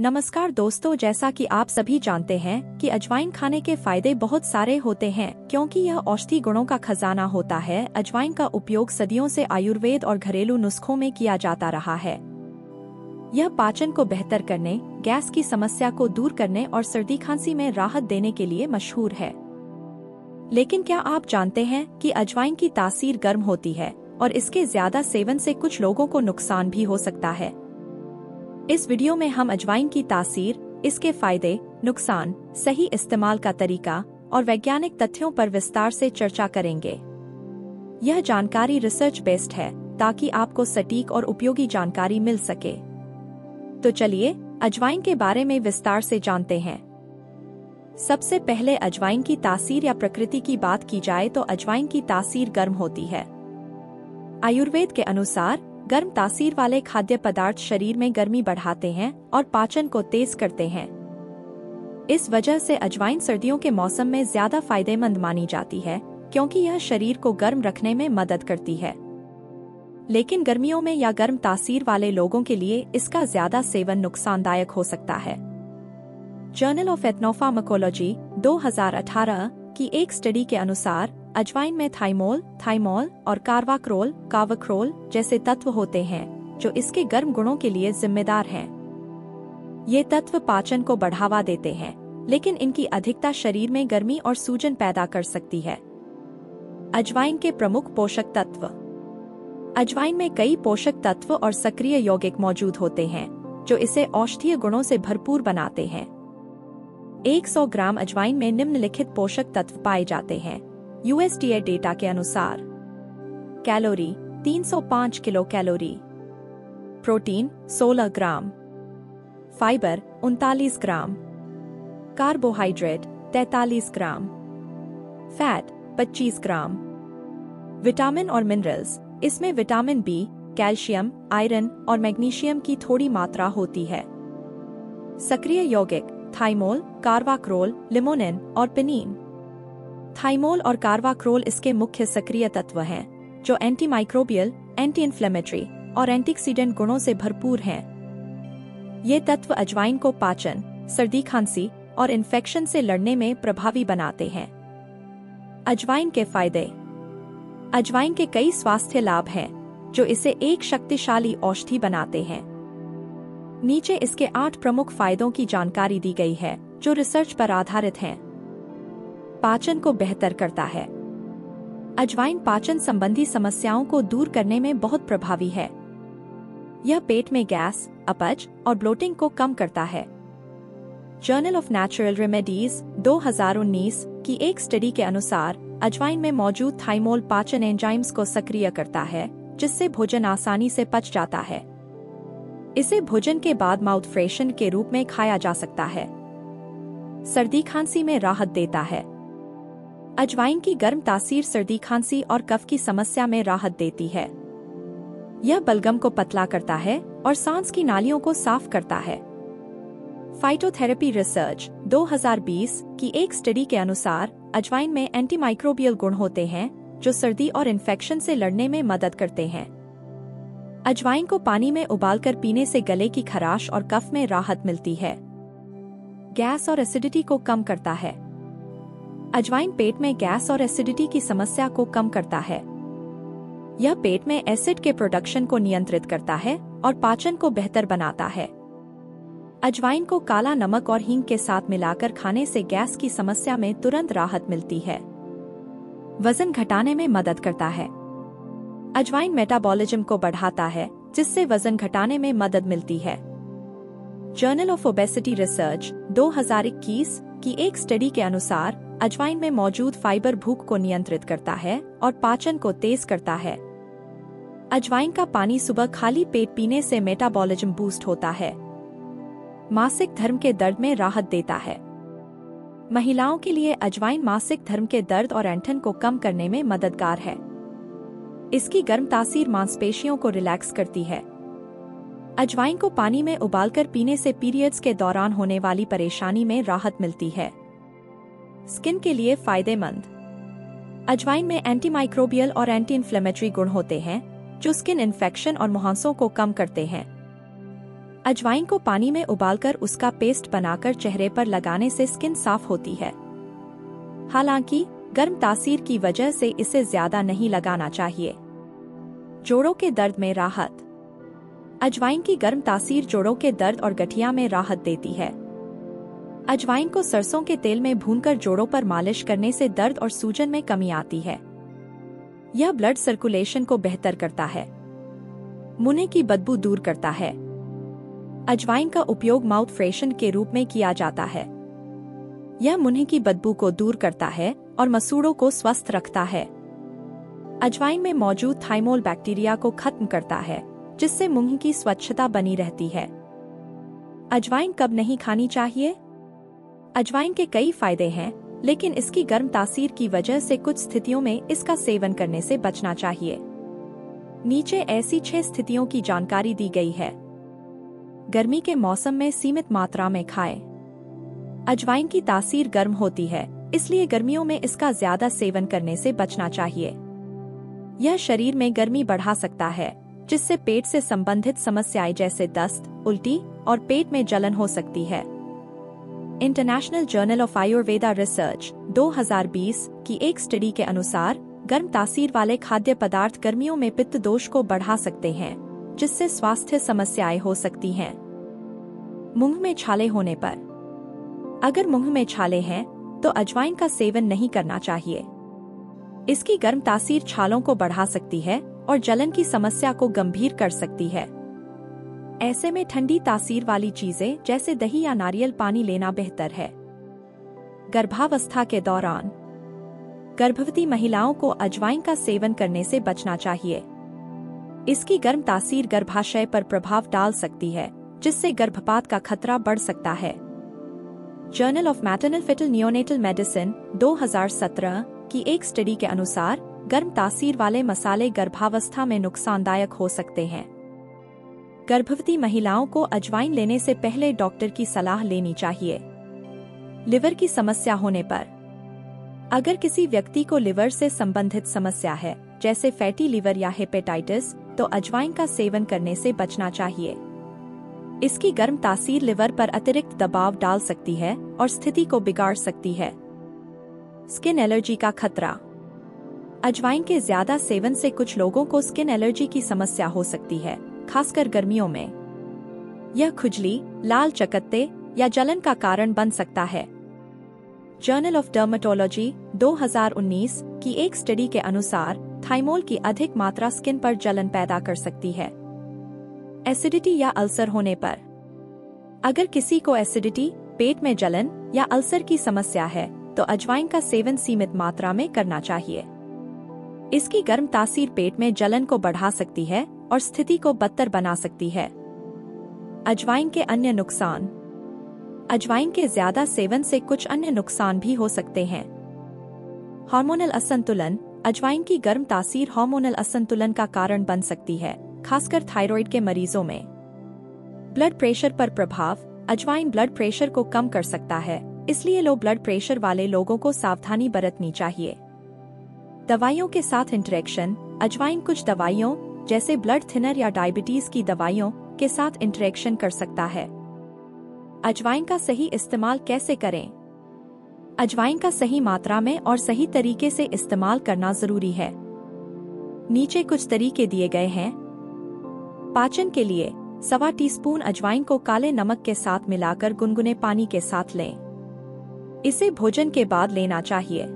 नमस्कार दोस्तों, जैसा कि आप सभी जानते हैं कि अजवाइन खाने के फायदे बहुत सारे होते हैं क्योंकि यह औषधि गुणों का खजाना होता है। अजवाइन का उपयोग सदियों से आयुर्वेद और घरेलू नुस्खों में किया जाता रहा है। यह पाचन को बेहतर करने, गैस की समस्या को दूर करने और सर्दी खांसी में राहत देने के लिए मशहूर है। लेकिन क्या आप जानते हैं कि अजवाइन की तासीर गर्म होती है और इसके ज्यादा सेवन से कुछ लोगों को नुकसान भी हो सकता है। इस वीडियो में हम अजवाइन की तासीर, इसके फायदे, नुकसान, सही इस्तेमाल का तरीका और वैज्ञानिक तथ्यों पर विस्तार से चर्चा करेंगे। यह जानकारी रिसर्च बेस्ड है ताकि आपको सटीक और उपयोगी जानकारी मिल सके। तो चलिए अजवाइन के बारे में विस्तार से जानते हैं। सबसे पहले अजवाइन की तासीर या प्रकृति की बात की जाए तो अजवाइन की तासीर गर्म होती है। आयुर्वेद के अनुसार गर्म तासीर वाले खाद्य पदार्थ शरीर में गर्मी बढ़ाते हैं और पाचन को तेज करते हैं। इस वजह से अजवाइन सर्दियों के मौसम में ज्यादा फायदेमंद मानी जाती है क्योंकि यह शरीर को गर्म रखने में मदद करती है। लेकिन गर्मियों में या गर्म तासीर वाले लोगों के लिए इसका ज्यादा सेवन नुकसानदायक हो सकता है। जर्नल ऑफ एथनोफार्माकोलॉजी 2018 की एक स्टडी के अनुसार अजवाइन में थाइमोल और कार्वाक्रोल जैसे तत्व होते हैं जो इसके गर्म गुणों के लिए जिम्मेदार हैं। ये तत्व पाचन को बढ़ावा देते हैं, लेकिन इनकी अधिकता शरीर में गर्मी और सूजन पैदा कर सकती है। अजवाइन के प्रमुख पोषक तत्व। अजवाइन में कई पोषक तत्व और सक्रिय यौगिक मौजूद होते हैं जो इसे औषधीय गुणों से भरपूर बनाते हैं। 100 ग्राम अजवाइन में निम्नलिखित पोषक तत्व पाए जाते हैं। USDA डेटा के अनुसार कैलोरी 305 किलो कैलोरी, प्रोटीन 16 ग्राम, फाइबर 39 ग्राम, कार्बोहाइड्रेट 43 ग्राम, फैट 25 ग्राम। विटामिन और मिनरल्स, इसमें विटामिन बी, कैल्शियम, आयरन और मैग्नीशियम की थोड़ी मात्रा होती है। सक्रिय यौगिक थाइमोल, कार्वाक्रोल, लिमोनिन और पिनीन। थाइमोल और कार्वाक्रोल इसके मुख्य सक्रिय तत्व हैं जो एंटीमाइक्रोबियल, एंटी इन्फ्लेमेटरी और एंटीऑक्सीडेंट गुणों से भरपूर हैं। ये तत्व अजवाइन को पाचन, सर्दी खांसी और इन्फेक्शन से लड़ने में प्रभावी बनाते हैं। अजवाइन के फायदे। अजवाइन के कई स्वास्थ्य लाभ हैं जो इसे एक शक्तिशाली औषधि बनाते हैं। नीचे इसके 8 प्रमुख फायदों की जानकारी दी गई है जो रिसर्च पर आधारित हैं। पाचन को बेहतर करता है। अजवाइन पाचन संबंधी समस्याओं को दूर करने में बहुत प्रभावी है। यह पेट में गैस, अपच और ब्लोटिंग को कम करता है। जर्नल ऑफ नेचुरल रेमेडीज 2019 की एक स्टडी के अनुसार अजवाइन में मौजूद थाइमोल पाचन एंजाइम्स को सक्रिय करता है जिससे भोजन आसानी से पच जाता है। इसे भोजन के बाद माउथ फ्रेशन के रूप में खाया जा सकता है। सर्दी खांसी में राहत देता है। अजवाइन की गर्म तासीर सर्दी खांसी और कफ की समस्या में राहत देती है। यह बलगम को पतला करता है और सांस की नालियों को साफ करता है। फाइटोथेरेपी रिसर्च 2020 की एक स्टडी के अनुसार अजवाइन में एंटीमाइक्रोबियल गुण होते हैं जो सर्दी और इन्फेक्शन से लड़ने में मदद करते हैं। अजवाइन को पानी में उबालकर पीने से गले की खराश और कफ में राहत मिलती है। गैस और एसिडिटी को कम करता है। अजवाइन पेट में गैस और एसिडिटी की समस्या को कम करता है। यह पेट में एसिड के प्रोडक्शन को नियंत्रित करता है और पाचन को बेहतर बनाता है। अजवाइन को काला नमक और हींग के साथ मिलाकर खाने से गैस की समस्या में तुरंत राहत मिलती है। वजन घटाने में मदद करता है। अजवाइन मेटाबॉलिज्म को बढ़ाता है जिससे वजन घटाने में मदद मिलती है। जर्नल ऑफ ओबेसिटी रिसर्च 2021 की एक स्टडी के अनुसार अजवाइन में मौजूद फाइबर भूख को नियंत्रित करता है और पाचन को तेज करता है। अजवाइन का पानी सुबह खाली पेट पीने से मेटाबॉलिज्म बूस्ट होता है। मासिक धर्म के दर्द में राहत देता है। महिलाओं के लिए अजवाइन मासिक धर्म के दर्द और ऐंठन को कम करने में मददगार है। इसकी गर्म तासीर मांसपेशियों को रिलैक्स करती है। अजवाइन को पानी में उबालकर पीने से पीरियड्स के दौरान होने वाली परेशानी में राहत मिलती है। स्किन के लिए फायदेमंद। अजवाइन में एंटीमाइक्रोबियल और एंटी इन्फ्लेमेटरी गुण होते हैं जो स्किन इन्फेक्शन और मुहांसों को कम करते हैं। अजवाइन को पानी में उबालकर उसका पेस्ट बनाकर चेहरे पर लगाने से स्किन साफ होती है। हालांकि गर्म तासीर की वजह से इसे ज्यादा नहीं लगाना चाहिए। जोड़ों के दर्द में राहत। अजवाइन की गर्म तासीर जोड़ों के दर्द और गठिया में राहत देती है। अजवाइन को सरसों के तेल में भूनकर जोड़ों पर मालिश करने से दर्द और सूजन में कमी आती है। यह ब्लड सर्कुलेशन को बेहतर करता है। मुंह की बदबू दूर करता है। अजवाइन का उपयोग माउथ फ्रेशन के रूप में किया जाता है। यह मुंह की बदबू को दूर करता है और मसूड़ों को स्वस्थ रखता है। अजवाइन में मौजूद थाइमोल बैक्टीरिया को खत्म करता है, जिससे मुंह की स्वच्छता बनी रहती है। अजवाइन कब नहीं खानी चाहिए? अजवाइन के कई फायदे हैं, लेकिन इसकी गर्म तासीर की वजह से कुछ स्थितियों में इसका सेवन करने से बचना चाहिए। नीचे ऐसी 6 स्थितियों की जानकारी दी गई है। गर्मी के मौसम में सीमित मात्रा में खाएं। अजवाइन की तासीर गर्म होती है, इसलिए गर्मियों में इसका ज्यादा सेवन करने से बचना चाहिए। यह शरीर में गर्मी बढ़ा सकता है, जिससे पेट से संबंधित समस्याएं जैसे दस्त, उल्टी और पेट में जलन हो सकती है। International journal of Ayurveda research 2020 की एक स्टडी के अनुसार गर्म तासीर वाले खाद्य पदार्थ गर्मियों में पित्त दोष को बढ़ा सकते हैं, जिससे स्वास्थ्य समस्याएं हो सकती हैं। मुंह में छाले होने पर। अगर मुंह में छाले हैं, तो अजवाइन का सेवन नहीं करना चाहिए। इसकी गर्म तासीर छालों को बढ़ा सकती है और जलन की समस्या को गंभीर कर सकती है। ऐसे में ठंडी तासीर वाली चीजें जैसे दही या नारियल पानी लेना बेहतर है। गर्भावस्था के दौरान गर्भवती महिलाओं को अजवाइन का सेवन करने से बचना चाहिए। इसकी गर्म तासीर गर्भाशय पर प्रभाव डाल सकती है, जिससे गर्भपात का खतरा बढ़ सकता है। Journal of maternal fetal neonatal medicine 2017 की एक स्टडी के अनुसार गर्म तासीर वाले मसाले गर्भावस्था में नुकसानदायक हो सकते हैं। गर्भवती महिलाओं को अजवाइन लेने से पहले डॉक्टर की सलाह लेनी चाहिए। लिवर की समस्या होने पर। अगर किसी व्यक्ति को लिवर से संबंधित समस्या है, जैसे फैटी लिवर या हेपेटाइटिस, तो अजवाइन का सेवन करने से बचना चाहिए। इसकी गर्म तासीर लिवर पर अतिरिक्त दबाव डाल सकती है और स्थिति को बिगाड़ सकती है। स्किन एलर्जी का खतरा। अजवाइन के ज्यादा सेवन से कुछ लोगों को स्किन एलर्जी की समस्या हो सकती है, खासकर गर्मियों में। यह खुजली, लाल चकत्ते या जलन का कारण बन सकता है। जर्नल ऑफ डर्मेटोलॉजी 2019 की एक स्टडी के अनुसार थाइमोल की अधिक मात्रा स्किन पर जलन पैदा कर सकती है। एसिडिटी या अल्सर होने पर। अगर किसी को एसिडिटी, पेट में जलन या अल्सर की समस्या है, तो अजवाइन का सेवन सीमित मात्रा में करना चाहिए। इसकी गर्म तासीर पेट में जलन को बढ़ा सकती है और स्थिति को बदतर बना सकती है। अजवाइन के अन्य नुकसान। अजवाइन के ज्यादा सेवन से कुछ अन्य नुकसान भी हो सकते हैं। हार्मोनल असंतुलन। अजवाइन की गर्म तासीर हार्मोनल असंतुलन का कारण बन सकती है, खासकर थायराइड के मरीजों में। ब्लड प्रेशर पर प्रभाव। अजवाइन ब्लड प्रेशर को कम कर सकता है, इसलिए लो ब्लड प्रेशर वाले लोगों को सावधानी बरतनी चाहिए। दवाइयों के साथ इंटरेक्शन। अजवाइन कुछ दवाइयों जैसे ब्लड थिनर या डायबिटीज की दवाइयों के साथ इंटरेक्शन कर सकता है। अजवाइन का सही इस्तेमाल कैसे करें? अजवाइन का सही मात्रा में और सही तरीके से इस्तेमाल करना जरूरी है। नीचे कुछ तरीके दिए गए हैं। पाचन के लिए 1.25 टीस्पून अजवाइन को काले नमक के साथ मिलाकर गुनगुने पानी के साथ लें। इसे भोजन के बाद लेना चाहिए।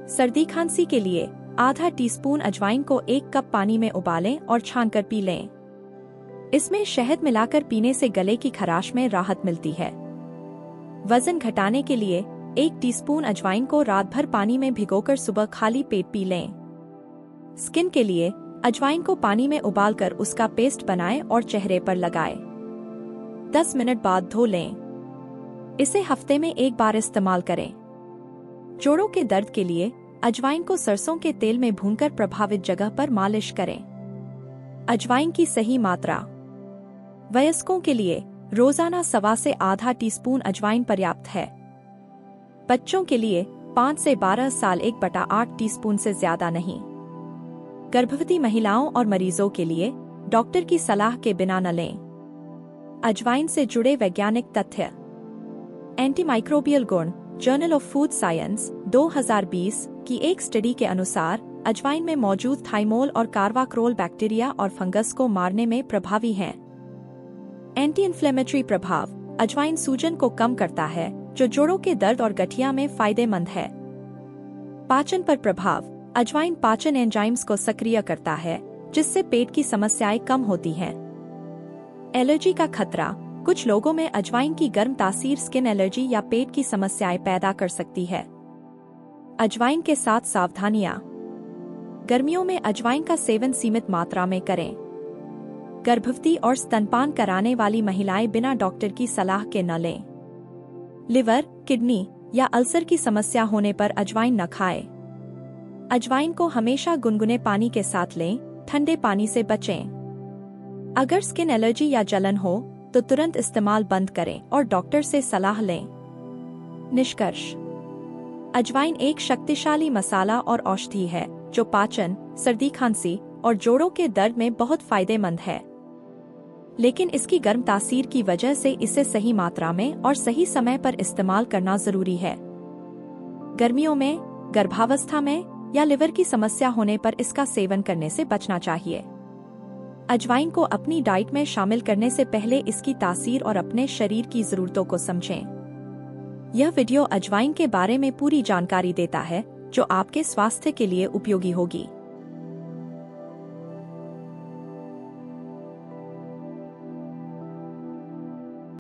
सर्दी खांसी के लिए आधा टीस्पून अजवाइन को 1 कप पानी में उबालें और छानकर पी लें। इसमें शहद मिलाकर पीने से गले की खराश में राहत मिलती है। वजन घटाने के लिए 1 टीस्पून अजवाइन को रात भर पानी में भिगोकर सुबह खाली पेट पी लें। स्किन के लिए अजवाइन को पानी में उबालकर उसका पेस्ट बनाएं और चेहरे पर लगाएं। 10 मिनट बाद धो लें। इसे हफ्ते में 1 बार इस्तेमाल करें। जोड़ों के दर्द के लिए अजवाइन को सरसों के तेल में भूनकर प्रभावित जगह पर मालिश करें। अजवाइन की सही मात्रा। वयस्कों के लिए रोजाना 1.25 से आधा टीस्पून अजवाइन पर्याप्त है। बच्चों के लिए 5 से 12 साल 1/8 टीस्पून से ज्यादा नहीं। गर्भवती महिलाओं और मरीजों के लिए डॉक्टर की सलाह के बिना न लें। अजवाइन से जुड़े वैज्ञानिक तथ्य। एंटीमाइक्रोबियल गुण। जर्नल ऑफ फूड साइंस 2020 की एक स्टडी के अनुसार अजवाइन में मौजूद थाइमोल और कार्बाक्रोल बैक्टीरिया और फंगस को मारने में प्रभावी हैं। एंटी इन्फ्लेमेटरी प्रभाव। अजवाइन सूजन को कम करता है, जो जोड़ों के दर्द और गठिया में फायदेमंद है। पाचन पर प्रभाव। अजवाइन पाचन एंजाइम्स को सक्रिय करता है, जिससे पेट की समस्याएं कम होती हैं। एलर्जी का खतरा। कुछ लोगों में अजवाइन की गर्म तासीर स्किन एलर्जी या पेट की समस्याएं पैदा कर सकती है। अजवाइन के साथ सावधानियां। गर्मियों में अजवाइन का सेवन सीमित मात्रा में करें। गर्भवती और स्तनपान कराने वाली महिलाएं बिना डॉक्टर की सलाह के न लें। लिवर, किडनी या अल्सर की समस्या होने पर अजवाइन न खाएं। अजवाइन को हमेशा गुनगुने पानी के साथ लें, ठंडे पानी से बचें। अगर स्किन एलर्जी या जलन हो तो तुरंत इस्तेमाल बंद करें और डॉक्टर से सलाह लें। निष्कर्ष। अजवाइन एक शक्तिशाली मसाला और औषधि है जो पाचन, सर्दी खांसी और जोड़ों के दर्द में बहुत फायदेमंद है। लेकिन इसकी गर्म तासीर की वजह से इसे सही मात्रा में और सही समय पर इस्तेमाल करना जरूरी है। गर्मियों में, गर्भावस्था में या लिवर की समस्या होने पर इसका सेवन करने से बचना चाहिए। अजवाइन को अपनी डाइट में शामिल करने से पहले इसकी तासीर और अपने शरीर की जरूरतों को समझें। यह वीडियो अजवाइन के बारे में पूरी जानकारी देता है, जो आपके स्वास्थ्य के लिए उपयोगी होगी।